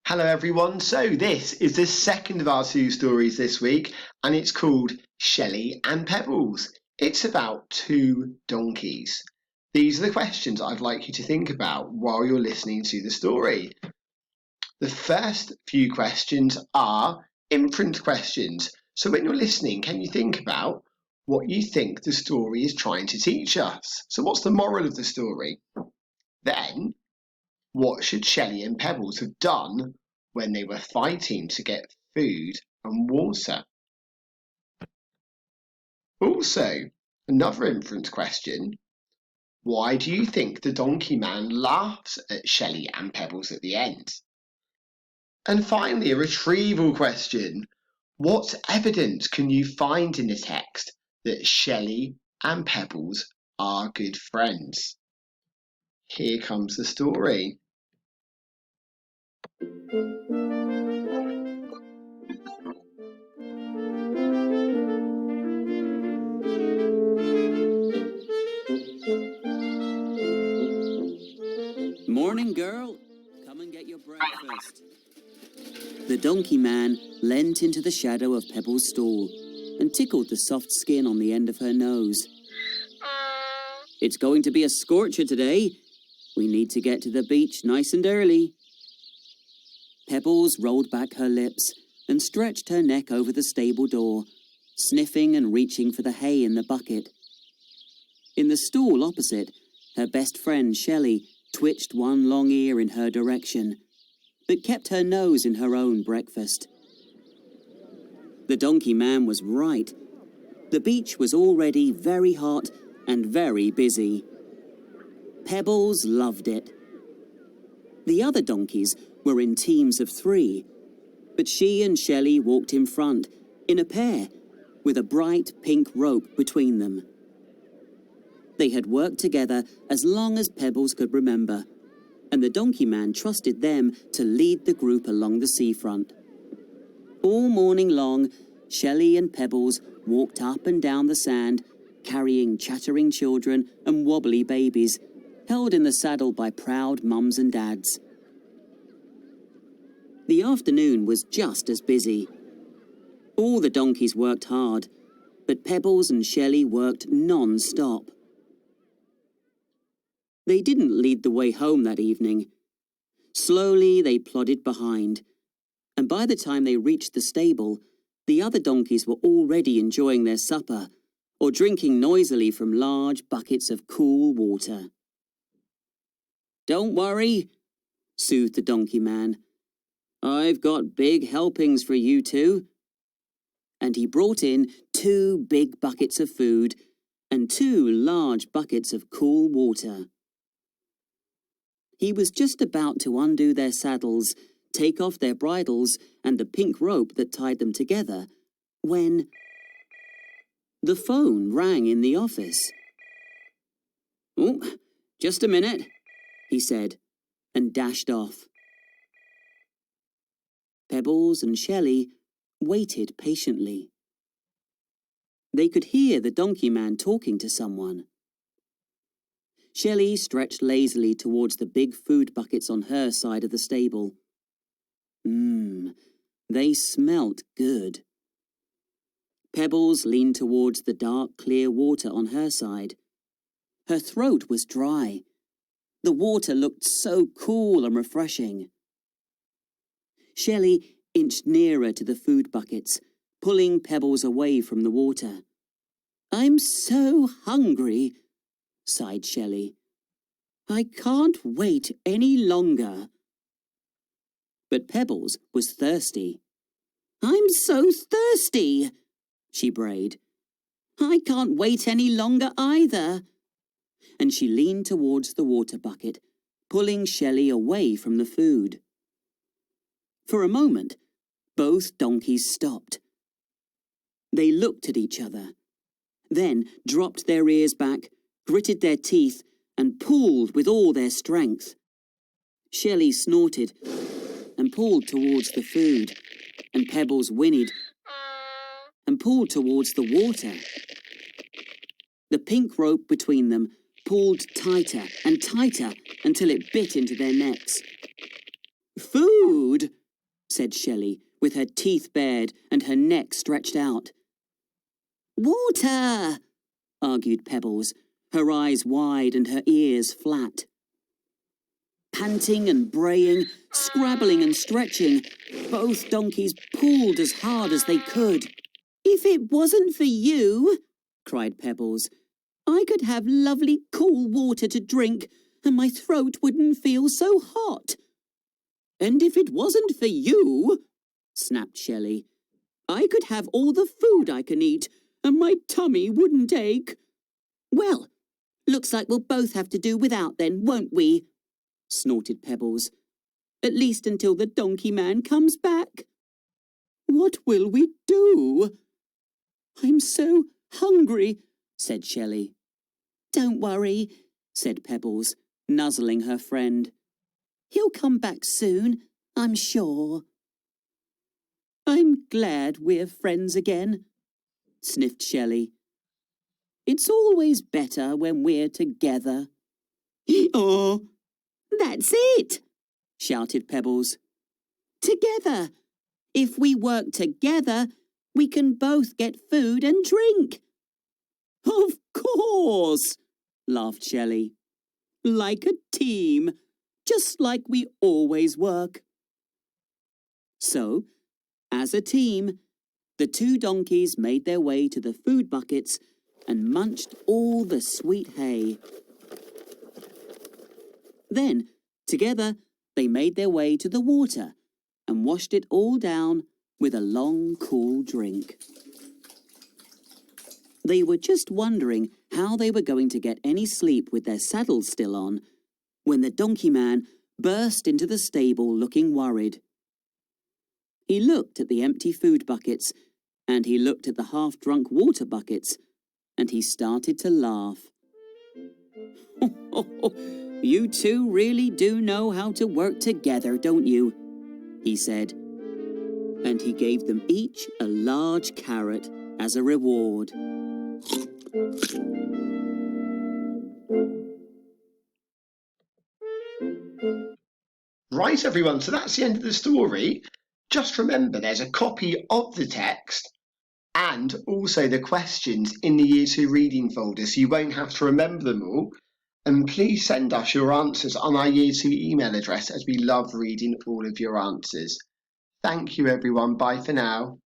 Hello everyone, so this is the second of our two stories this week and it's called Shelly and Pebbles. It's about two donkeys. These are the questions I'd like you to think about while you're listening to the story. The first few questions are inference questions, so when you're listening, can you think about what you think the story is trying to teach us? So what's the moral of the story? Then, what should Shelly and Pebbles have done when they were fighting to get food and water? Also, another inference question. Why do you think the donkey man laughs at Shelly and Pebbles at the end? And finally, a retrieval question. What evidence can you find in the text that Shelly and Pebbles are good friends? Here comes the story. Morning, girl. Come and get your breakfast. The donkey man leant into the shadow of Pebbles' stall and tickled the soft skin on the end of her nose. It's going to be a scorcher today. We need to get to the beach nice and early. Pebbles rolled back her lips and stretched her neck over the stable door, sniffing and reaching for the hay in the bucket. In the stall opposite, her best friend Shelly twitched one long ear in her direction, but kept her nose in her own breakfast. The donkey man was right. The beach was already very hot and very busy. Pebbles loved it. The other donkeys were in teams of 3, but she and Shelly walked in front, in a pair, with a bright pink rope between them. They had worked together as long as Pebbles could remember, and the donkey man trusted them to lead the group along the seafront. All morning long, Shelly and Pebbles walked up and down the sand, carrying chattering children and wobbly babies, held in the saddle by proud mums and dads. The afternoon was just as busy. All the donkeys worked hard, but Pebbles and Shelly worked non-stop. They didn't lead the way home that evening. Slowly they plodded behind, and by the time they reached the stable, the other donkeys were already enjoying their supper or drinking noisily from large buckets of cool water. "Don't worry," soothed the donkey man. "I've got big helpings for you two." And he brought in 2 big buckets of food and 2 large buckets of cool water. He was just about to undo their saddles, take off their bridles and the pink rope that tied them together, when the phone rang in the office. "Oh, just a minute," he said, and dashed off. Pebbles and Shelly waited patiently. They could hear the donkey man talking to someone. Shelly stretched lazily towards the big food buckets on her side of the stable. They smelt good. Pebbles leaned towards the dark, clear water on her side. Her throat was dry. The water looked so cool and refreshing. Shelly inched nearer to the food buckets, pulling Pebbles away from the water. "I'm so hungry," sighed Shelly. "I can't wait any longer." But Pebbles was thirsty. "I'm so thirsty," she brayed. "I can't wait any longer either." And she leaned towards the water bucket, pulling Shelly away from the food. For a moment, both donkeys stopped. They looked at each other, then dropped their ears back, gritted their teeth, and pulled with all their strength. Shelly snorted and pulled towards the food, and Pebbles whinnied and pulled towards the water. The pink rope between them pulled tighter and tighter until it bit into their necks. "Food!" said Shelley, with her teeth bared and her neck stretched out. Water, argued Pebbles, her eyes wide and her ears flat. Panting and braying, scrabbling and stretching, both donkeys pulled as hard as they could. If it wasn't for you, cried Pebbles, I could have lovely cool water to drink and my throat wouldn't feel so hot. And if it wasn't for you, snapped Shelley, I could have all the food I can eat and my tummy wouldn't ache. Well, looks like we'll both have to do without then, won't we? Snorted Pebbles. At least until the donkey man comes back. What will we do? I'm so hungry, said Shelley. Don't worry, said Pebbles, nuzzling her friend. He'll come back soon, I'm sure. I'm glad we're friends again, sniffed Shelley. It's always better when we're together. Oh, that's it, shouted Pebbles. Together. If we work together, we can both get food and drink. Of course, laughed Shelley. Like a team, just like we always work. So, as a team, the two donkeys made their way to the food buckets and munched all the sweet hay. Then, together, they made their way to the water and washed it all down with a long, cool drink. They were just wondering how they were going to get any sleep with their saddles still on, when the donkey man burst into the stable looking worried. He looked at the empty food buckets, and he looked at the half-drunk water buckets, and he started to laugh. You two really do know how to work together, don't you? He said. And he gave them each a large carrot as a reward. Right, everyone, so that's the end of the story. Just remember there's a copy of the text and also the questions in the Year 2 reading folder, so you won't have to remember them all. And please send us your answers on our Year 2 email address, as we love reading all of your answers. Thank you, everyone. Bye for now.